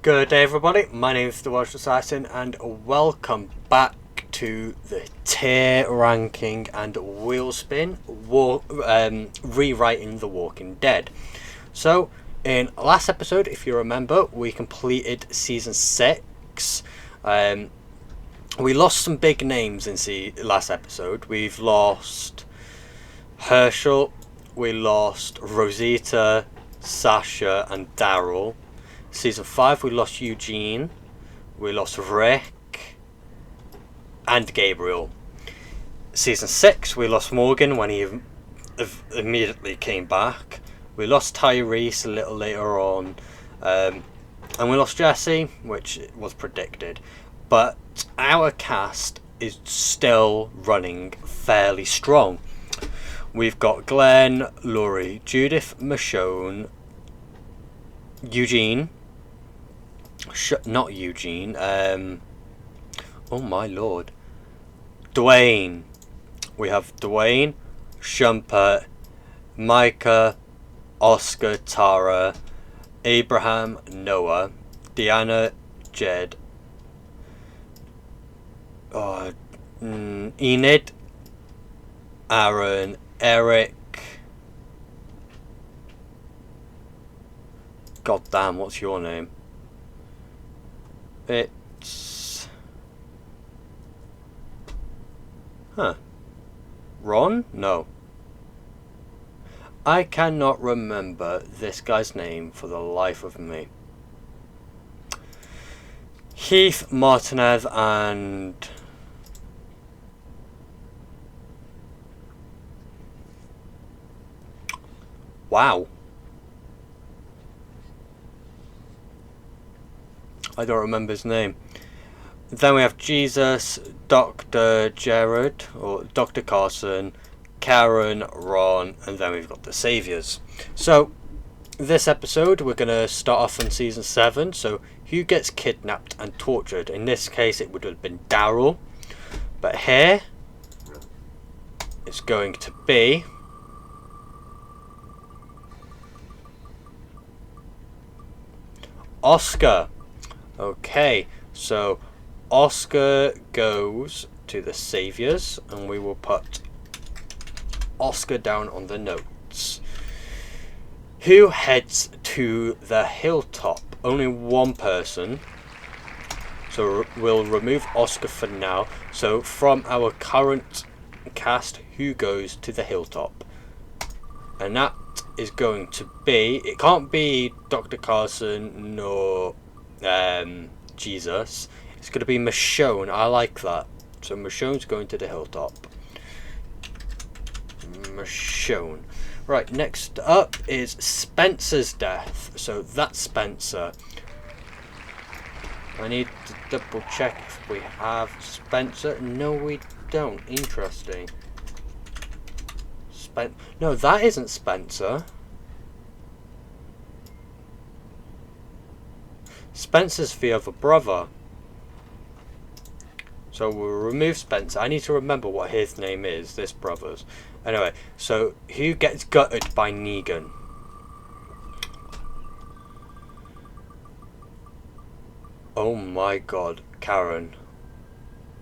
Good day everybody, my name is the Welsh Assassin and welcome back to the tier ranking and wheel spin rewriting The Walking Dead. So in last episode, if you remember, we completed season 6. We lost some big names in last episode. We've lost Herschel, we lost Rosita, Sasha and Daryl. Season 5 we lost Eugene, we lost Rick and Gabriel. Season 6 we lost Morgan when he immediately came back. We lost Tyrese a little later on, and we lost Jesse, which was predicted. But our cast is still running fairly strong. We've got Glenn, Laurie, Judith, Michonne, Eugene. Not Eugene. Oh my lord. Dwayne. We have Dwayne, Shumpert, Micah, Oscar, Tara, Abraham, Noah, Deanna, Jed, Enid, Aaron, Eric. God damn, what's your name? It's... Ron? No. I cannot remember this guy's name for the life of me. Heath, Martinez and... Wow. I don't remember his name. Then we have Jesus, Dr. Jared, or Dr. Carson, Karen, Ron, and then we've got the Saviors. So, this episode, we're going to start off on season 7. So, who gets kidnapped and tortured? In this case, it would have been Daryl. But here, it's going to be... Oscar. Okay, so Oscar goes to the Saviors, and we will put Oscar down on the notes. Who heads to the hilltop? Only one person. So we'll remove Oscar for now. So from our current cast, who goes to the hilltop? And that is going to be... It can't be Dr. Carson nor... Jesus. It's going to be Michonne. I like that. So Michonne's going to the hilltop. Michonne. Right, next up is Spencer's death. So that's Spencer. I need to double check if we have Spencer. No, we don't. Interesting. No, that isn't Spencer. Spencer's the other brother. So we'll remove Spencer. I need to remember what his name is, this brother's. Anyway, so who gets gutted by Negan? Oh my god, Karen.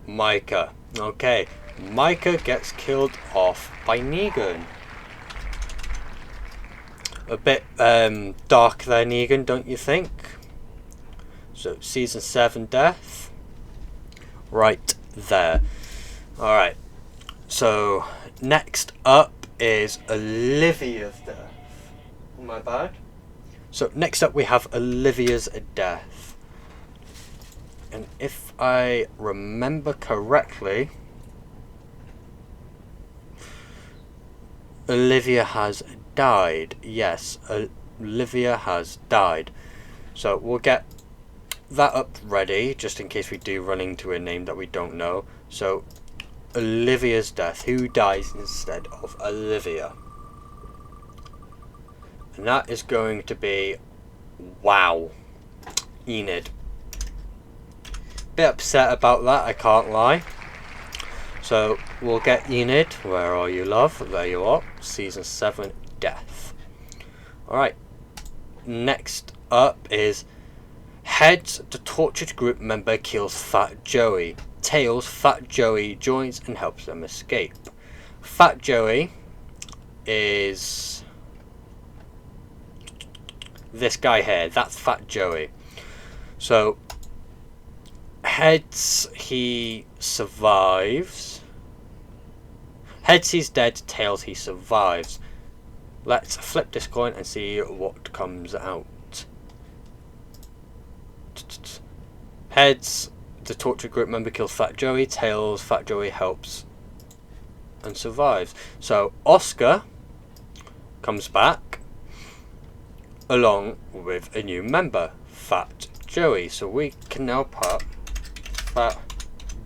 Micah. Okay, Micah gets killed off by Negan. A bit dark there, Negan, don't you think? So, season 7 death. Right there. Alright. So, next up is Olivia's death. My bad. So, next up we have Olivia's death. And if I remember correctly, Olivia has died. Yes, Olivia has died. So, we'll get that up ready just in case we do run into a name that we don't know. So Olivia's death. Who dies instead of Olivia? And that is going to be, wow, Enid. Bit upset about that, I can't lie. So we'll get Enid. Where are you, love? There you are. Season 7 death. Alright. Next up is Heads, the tortured group member kills Fat Joey. Tails, Fat Joey joins and helps them escape. Fat Joey is this guy here. That's Fat Joey. So Heads, he survives. Heads, he's dead. Tails, he survives. Let's flip this coin and see what comes out. Heads, the tortured group member kills Fat Joey. Tails, Fat Joey helps and survives. So Oscar comes back along with a new member, Fat Joey. So we can now put Fat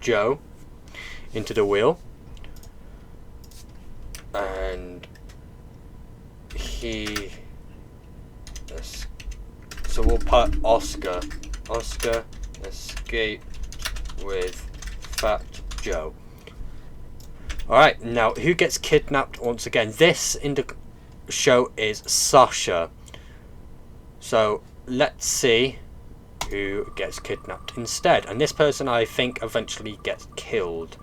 Joe into the wheel, and so we'll put Oscar escaped with Fat Joe. Alright, now who gets kidnapped once again? This in the show is Sasha. So let's see who gets kidnapped instead. And this person, I think, eventually gets killed.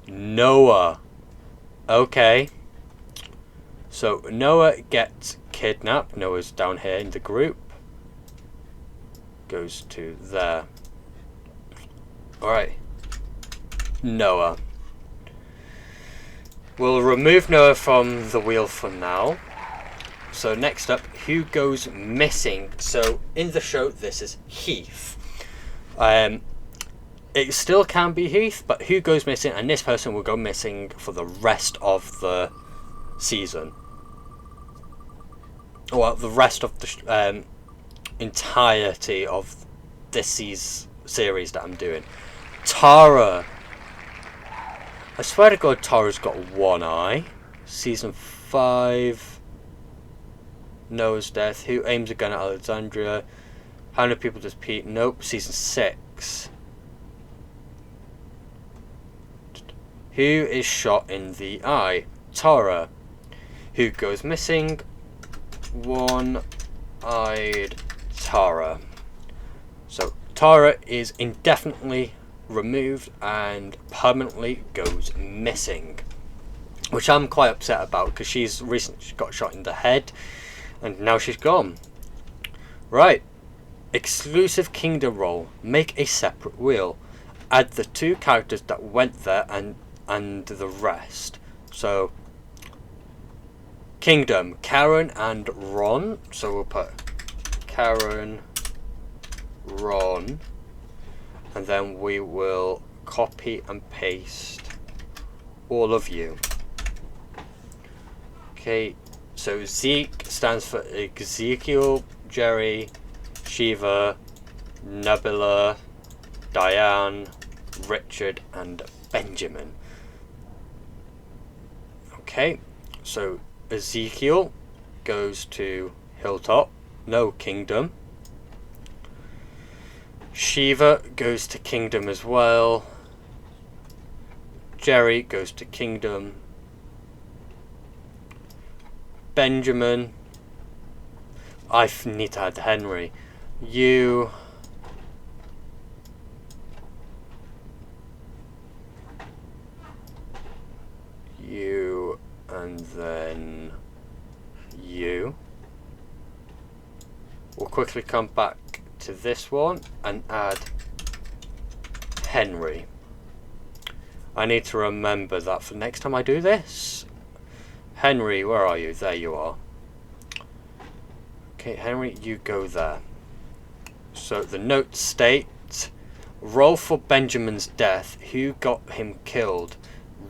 Noah. Okay. So Noah gets kidnapped. Noah's down here in the group. Goes to there. Alright. Noah. We'll remove Noah from the wheel for now. So next up, who goes missing? So in the show, this is Heath. It still can be Heath, but who goes missing? And this person will go missing for the rest of the season. Well, the rest of the entirety of this series that I'm doing. Tara. I swear to God, Tara's got one eye. Season 5. Noah's death. Who aims a gun at Alexandria? How many people does Pete? Nope. Season 6. Who is shot in the eye? Tara. Who goes missing? One-eyed Tara. So Tara is indefinitely removed and permanently goes missing, which I'm quite upset about because she's recently got shot in the head and now she's gone. Right, exclusive kingdom role. Make a separate wheel. Add the 2 characters that went there and the rest. So kingdom, Karen and Ron. So we'll put Karen, Ron, and then we will copy and paste all of you. Okay, so Zeke stands for Ezekiel, Jerry, Shiva, Nebula, Diane, Richard, and Benjamin. Okay, so Ezekiel goes to Hilltop, no Kingdom. Shiva goes to Kingdom as well. Jerry goes to Kingdom. Benjamin. I need to add Henry. You. And then you. We'll quickly come back to this one and add Henry. I need to remember that for next time I do this. Henry, where are you? There you are. Okay, Henry, you go there. So the notes state, roll for Benjamin's death. Who got him killed?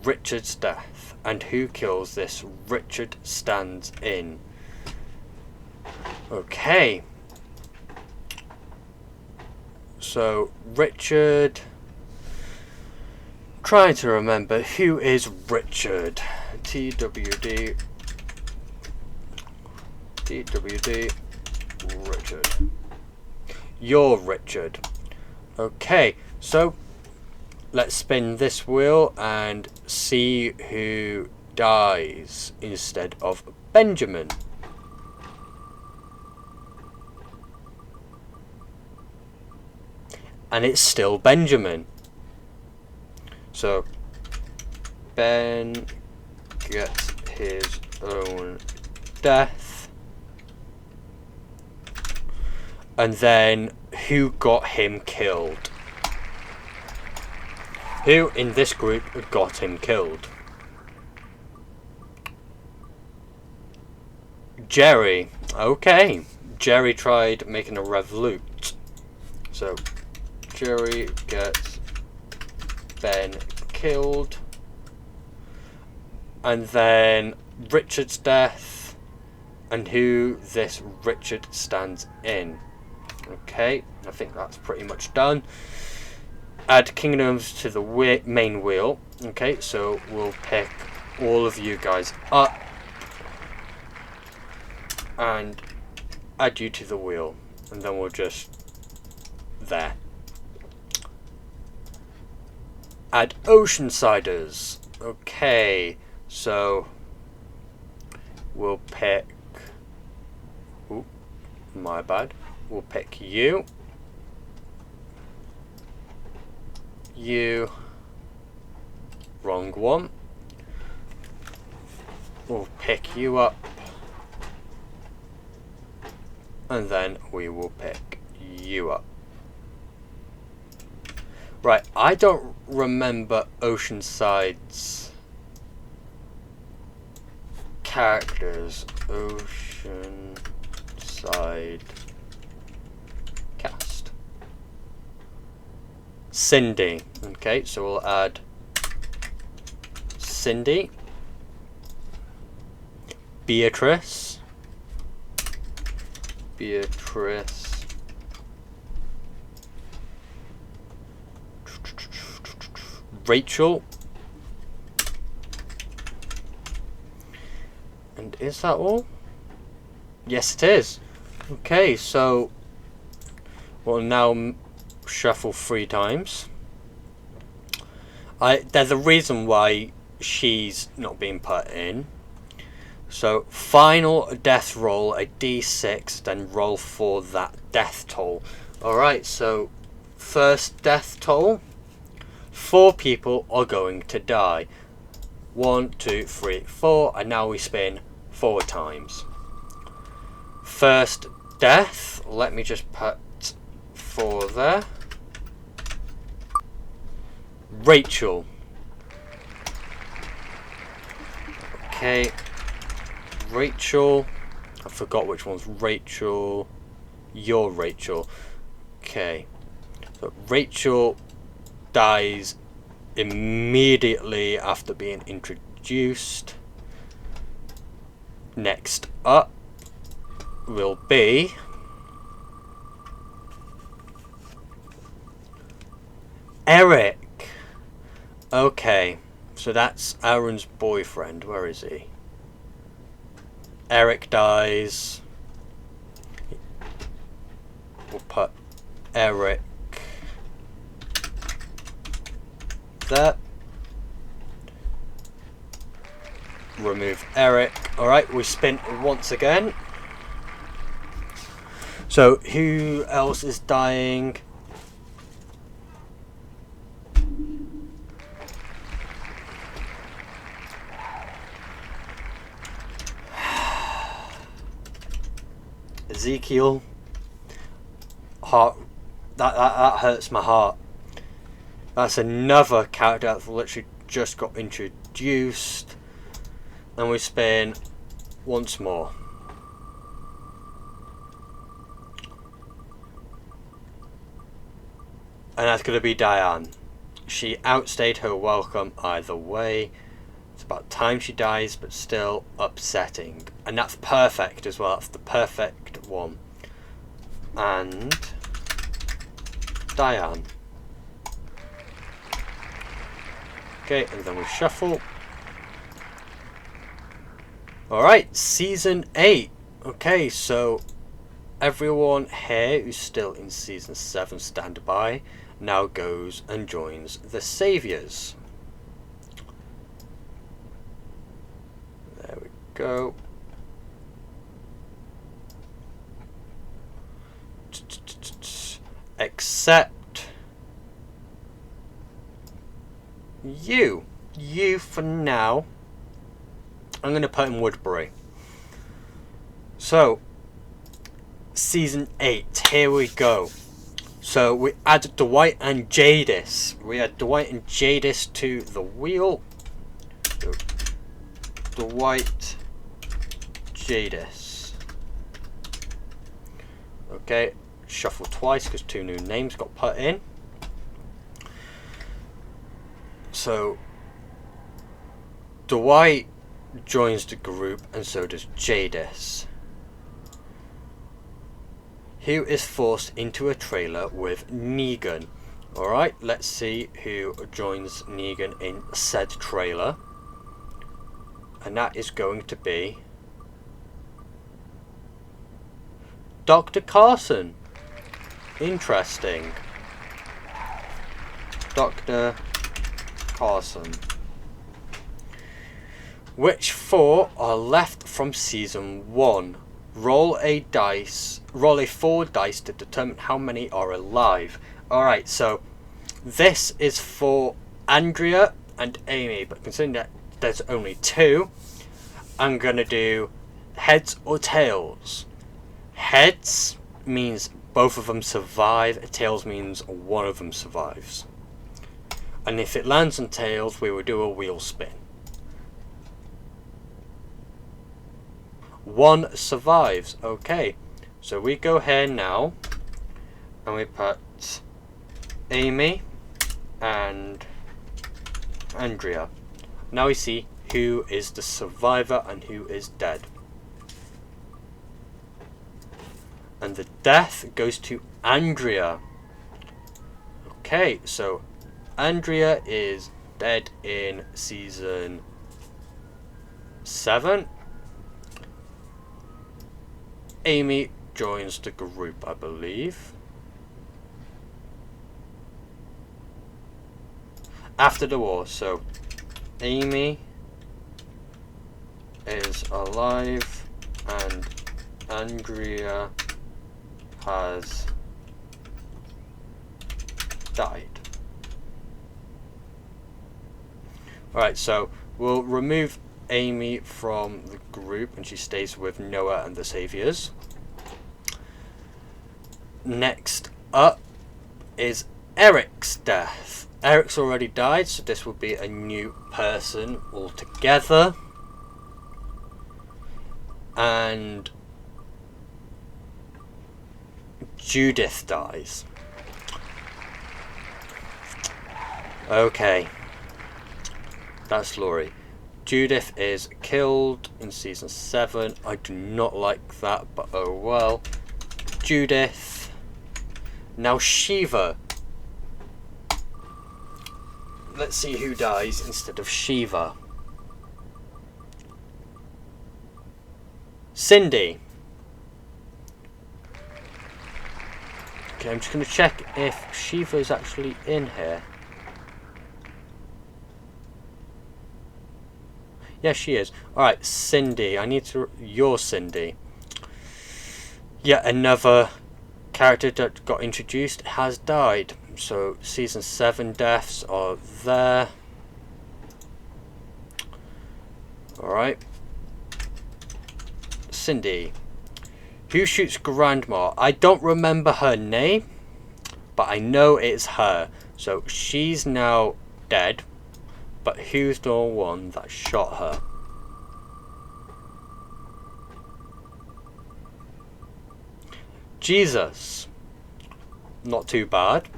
Richard's death. And who kills this? Richard stands in. Okay. So Richard. Trying to remember who is Richard. TWD. Richard. You're Richard. Okay, so let's spin this wheel and see who dies instead of Benjamin. and it's still Benjamin. So Ben gets his own death. And then who got him killed? Who in this group got him killed? Jerry. Okay. Jerry tried making a revolute. So Jerry gets Ben killed. And then Richard's death. And who this Richard stands in. Okay, I think that's pretty much done. Add kingdoms to the main wheel. Okay, so we'll pick all of you guys up and add you to the wheel, and then we'll just there. Add Oceansiders. Okay, so we'll pick. Ooh, my bad. We'll pick you. You. Wrong one. We'll pick you up. And then we will pick you up. Right, I don't remember Oceanside's characters. Oceanside cast. Cindy. Okay, so we'll add Cindy. Beatrice. Rachel. And is that all? Yes, it is. Okay, so we'll now shuffle 3 times. There's a reason why she's not being put in. So final death roll a d6, then roll for that death toll. Alright, so first death toll. 4 people are going to die. 1, 2, 3, 4, and now we spin 4 times. First death, let me just put 4 there. Rachel. Okay. Rachel. I forgot which one's Rachel. You're Rachel. Okay. So Rachel dies immediately after being introduced. Next up will be Eric. Okay, so that's Aaron's boyfriend. Where is he? Eric dies. We'll put Eric there. Remove Eric. Alright, we spin once again. So, who else is dying? Ezekiel. Heart. That hurts my heart. That's another character that's literally just got introduced. And we spin once more. And that's going to be Diane. She outstayed her welcome either way. It's about time she dies, but still upsetting. And that's perfect as well. That's the perfect one. And Diane. Okay, and then we shuffle. Alright, Season 8. Okay, so everyone here who's still in Season 7 standby now goes and joins the Saviours. There we go. Except you for now, I'm going to put in Woodbury. So, season 8, here we go. So we add Dwight and Jadis. We add Dwight and Jadis to the wheel. So, Dwight, Jadis. Okay, shuffle twice because 2 new names got put in. So Dwight joins the group and so does Jadis, who is forced into a trailer with Negan. Alright, let's see who joins Negan in said trailer. And that is going to be Dr. Carson. Interesting. Dr. Carson. Which 4 are left from season 1? Roll a 4 dice to determine how many are alive. Alright, so this is for Andrea and Amy, but considering that there's only 2, I'm gonna do heads or tails. Heads means both of them survive, tails means one of them survives. And if it lands on tails, we will do a wheel spin. 1 survives. Okay, so we go here now and we put Amy and Andrea. Now we see who is the survivor and who is dead. And the death goes to Andrea. Okay, so Andrea is dead in season 7. Amy joins the group, I believe. After the war, so Amy is alive and Andrea has died. Alright, so we'll remove Amy from the group and she stays with Noah and the Saviors. Next up is Eric's death. Eric's already died, so this will be a new person altogether. And Judith dies. Okay. That's Laurie. Judith is killed in season 7. I do not like that, but oh well. Judith. Now Shiva. Let's see who dies instead of Shiva. Cindy. Okay, I'm just going to check if Shiva is actually in here. Yes, she is. Alright, Cindy. I need to... You're Cindy. Yet another character that got introduced has died. So, season 7 deaths are there. Alright. Cindy. Who shoots Grandma? I don't remember her name, but I know it's her. So, she's now dead. But who's the one that shot her? Jesus. Not too bad.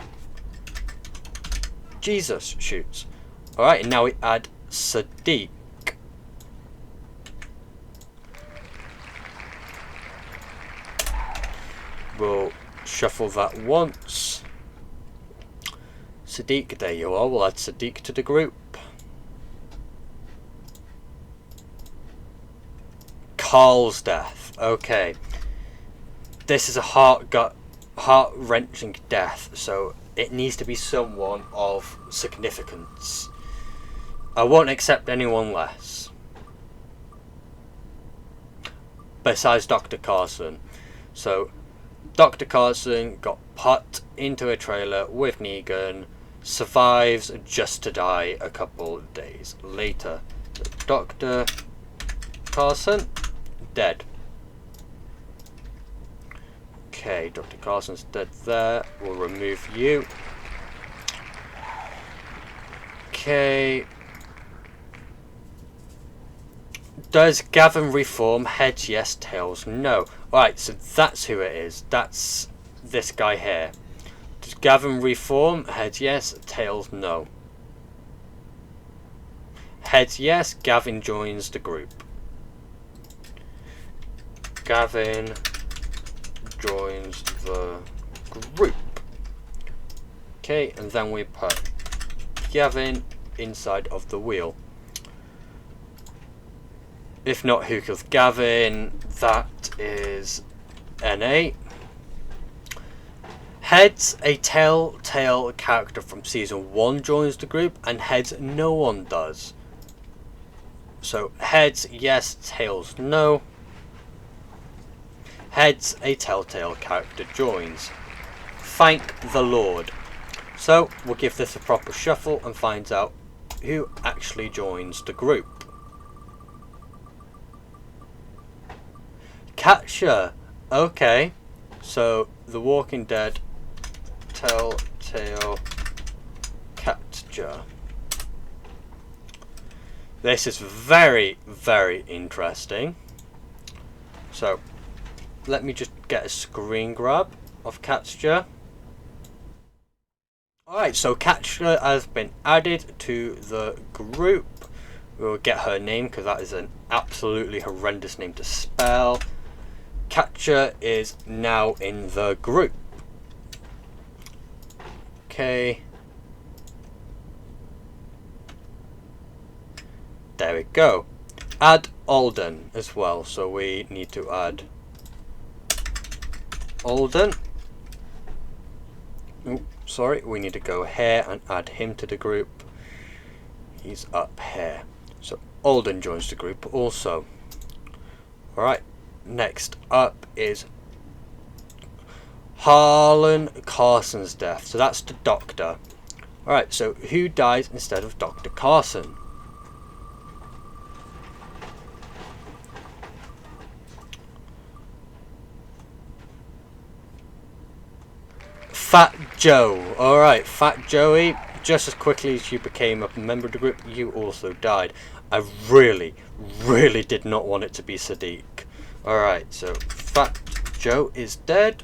Jesus shoots. Alright, and now we add Sadiq. We'll shuffle that once. Sadiq, there you are. We'll add Sadiq to the group. Carl's death. Okay. This is a heart-wrenching death, so it needs to be someone of significance. I won't accept anyone less. Besides Dr. Carson. So, Dr. Carson got put into a trailer with Negan, survives just to die a couple of days later. So Dr. Carson, dead. Okay, Dr. Carson's dead there. We'll remove you. Okay. Does Gavin reform? Heads yes, tails no. Right, so that's who it is. That's this guy here. Does Gavin reform? Heads yes, tails no. Heads yes, Gavin joins the group. Gavin joins the group. Okay, and then we put Gavin inside of the wheel. If not, who kills Gavin? That is NA. Heads, a telltale character from season 1 joins the group, and heads, no one does. So heads, yes, tails, no. Heads, a telltale character joins. Thank the Lord. So we'll give this a proper shuffle and find out who actually joins the group. Catcher. Okay. So The Walking Dead telltale Catcher. This is very, very interesting. So let me just get a screen grab of Catcher. Alright, so Catcher has been added to the group. We'll get her name because that is an absolutely horrendous name to spell. Catcher is now in the group. Okay. There we go. Add Alden as well. So we need to add Alden. Oops, sorry, we need to go here and add him to the group. He's up here. So Alden joins the group also. Alright. Next up is Harlan Carson's death. So that's the doctor. Alright, so who dies instead of Dr. Carson? Fat Joe. Alright, Fat Joey. Just as quickly as you became a member of the group, you also died. I really, really did not want it to be Sadiq. Alright, so Fat Joe is dead.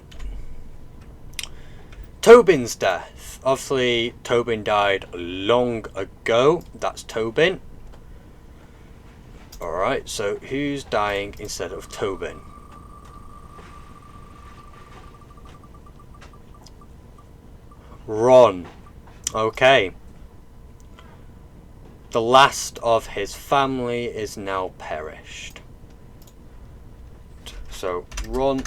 Tobin's death. Obviously, Tobin died long ago. That's Tobin. Alright, so who's dying instead of Tobin? Ron. Okay. The last of his family is now perished. So Ron.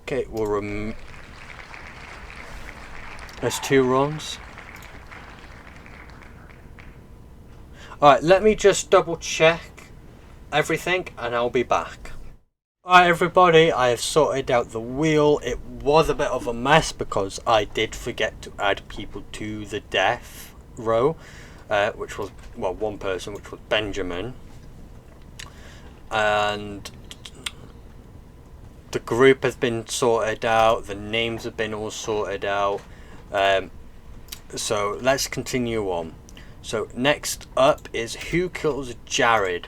Okay, we'll there's two Rons. Alright, let me just double check everything and I'll be back. Alright everybody, I have sorted out the wheel. It was a bit of a mess because I did forget to add people to the death row, which was, well, one person, which was Benjamin. And the group has been sorted out, the names have been all sorted out. So let's continue on. So next up is who kills Jared.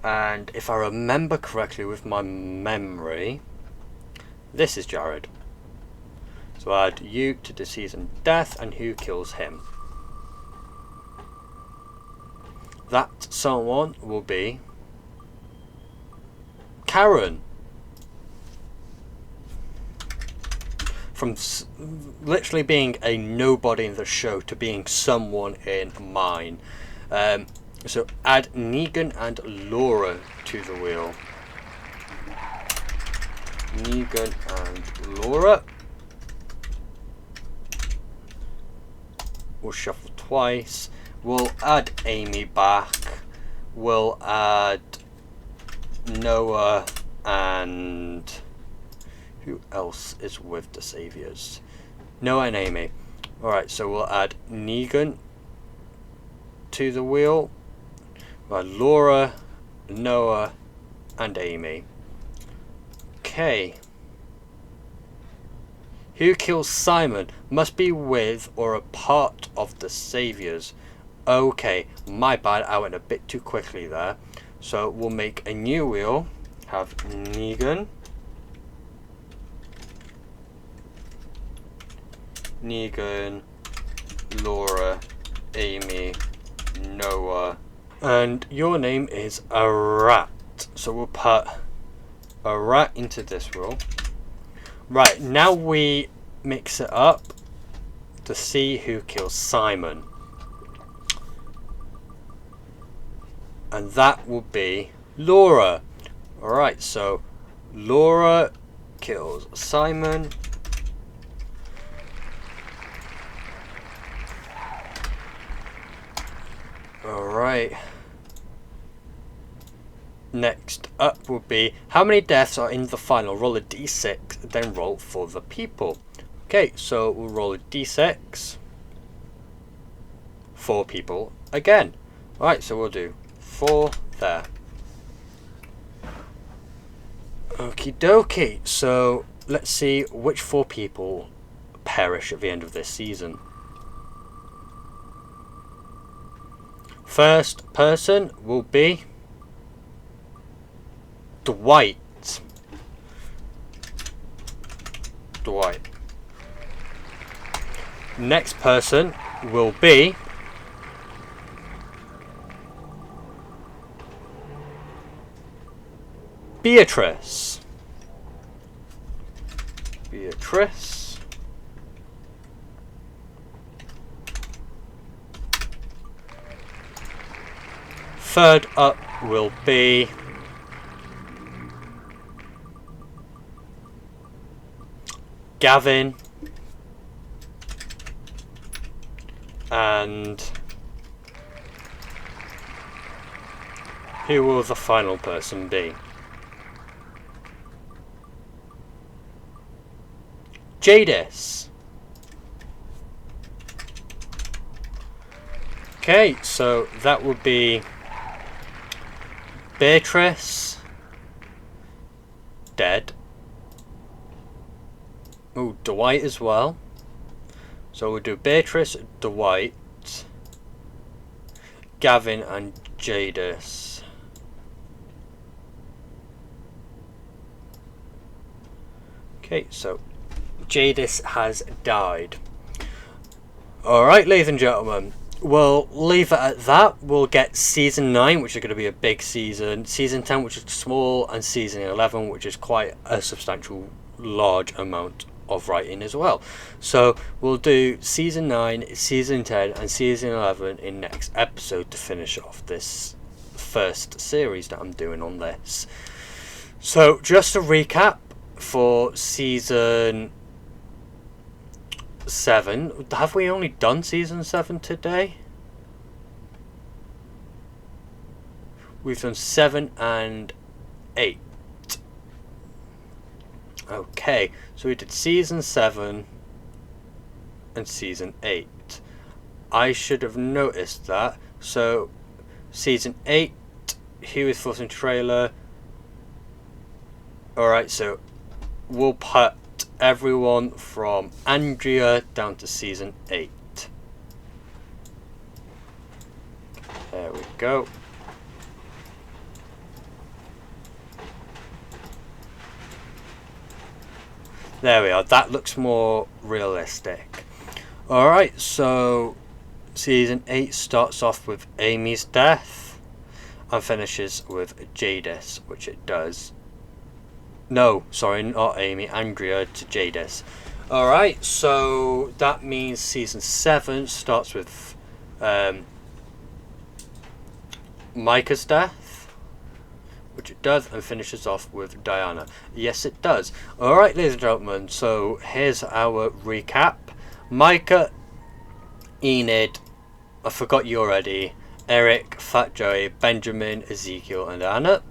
And if I remember correctly with my memory, this is Jared. So add you to disease and death, and who kills him. That someone will be Karen. From literally being a nobody in the show to being someone in mine. So add Negan and Laura to the wheel. Negan and Laura. We'll shuffle twice. We'll add Amy back. We'll add Noah and who else is with the Saviors? Noah and Amy. Alright, so we'll add Negan to the wheel. We'll add Laura, Noah, and Amy. Okay. Who kills Simon? Must be with or a part of the Saviours. Okay, my bad, I went a bit too quickly there. So we'll make a new wheel. Have Negan, Laura, Amy, Noah, and your name is a rat. So we'll put a rat into this wheel. Right, now we mix it up to see who kills Simon. And that will be Laura. Alright, so Laura kills Simon. Alright. Next up will be how many deaths are in the final. Roll a d6, then roll for the people. Okay, so we'll roll a d6. 4 people again. Alright, so we'll do 4 there. Okie dokie. So let's see which 4 people perish at the end of this season. First person will be Dwight. Next person will be Beatrice. Third up will be Gavin. And who will the final person be? Jadis. Okay, so that would be Beatrice, dead. Oh, Dwight as well. So we'll do Beatrice, Dwight, Gavin and Jadis. Okay, so Jadis has died. Alright, ladies and gentlemen, we'll leave it at that. We'll get season 9, which is going to be a big season, season 10, which is small, and season 11, which is quite a substantial, large amount of writing as well. So we'll do season 9, season 10, and season 11 in next episode to finish off this first series that I'm doing on this. So just a recap for season 7. Have we only done season 7 today? We've done 7 and 8. Okay, so we did season 7 and season 8. I should have noticed that. So season 8, Who is Forcing Trailer. Alright, so we'll put everyone from Andrea down to season 8. There we go. There we are, that looks more realistic. Alright, so season 8 starts off with Amy's death and finishes with Jadis, which it does. No, sorry, not Amy, Andrea to Jadis. Alright, so that means season 7 starts with Micah's death, which it does, and finishes off with Diana. Yes, it does. Alright, ladies and gentlemen, so here's our recap. Micah, Enid, I forgot you already, Eric, Fat Joey, Benjamin, Ezekiel, and Anna.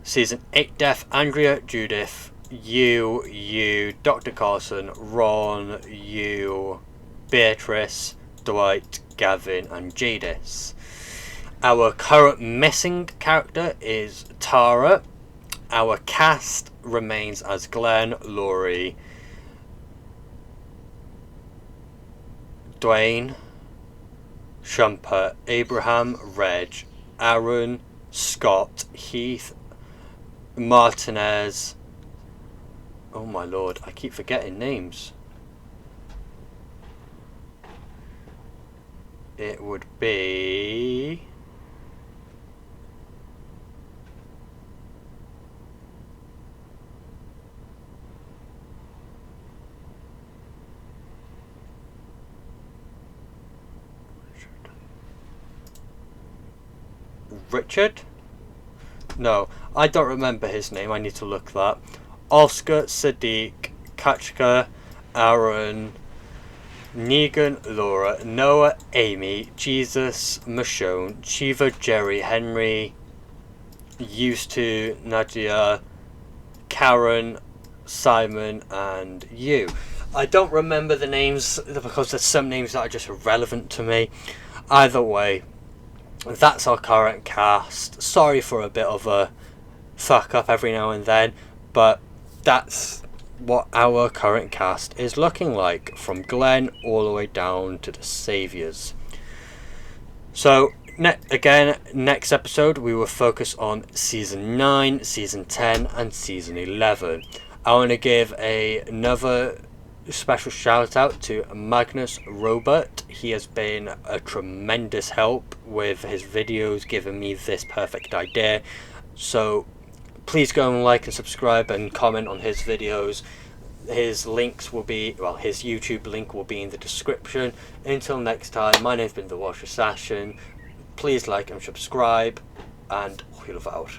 Season 8 death, Andrea, Judith, you, Dr. Carson, Ron, you, Beatrice, Dwight, Gavin, and Jadis. Our current missing character is Tara. Our cast remains as Glenn, Laurie, Dwayne, Shumper, Abraham, Reg, Aaron, Scott, Heath, Martinez. Oh my lord, I keep forgetting names. It would be... Richard? No, I don't remember his name. I need to look that. Oscar, Sadiq, Kachka, Aaron, Negan, Laura, Noah, Amy, Jesus, Michonne, Shiva, Jerry, Henry, used to Nadia, Karen, Simon, and you. I don't remember the names because there's some names that are just irrelevant to me. Either way, that's our current cast. Sorry for a bit of a fuck up every now and then, but that's what our current cast is looking like, from Glenn all the way down to the Saviours. So next episode we will focus on season 9, season 10 and season 11. I want to give another special shout out to Magnus Robert. He has been a tremendous help with his videos, giving me this perfect idea. So please go and like and subscribe and comment on his videos. His links will be, well, his YouTube link will be in the description. Until next time, my name's been The Welsh Assassin. Please like and subscribe, and hwyl fawr.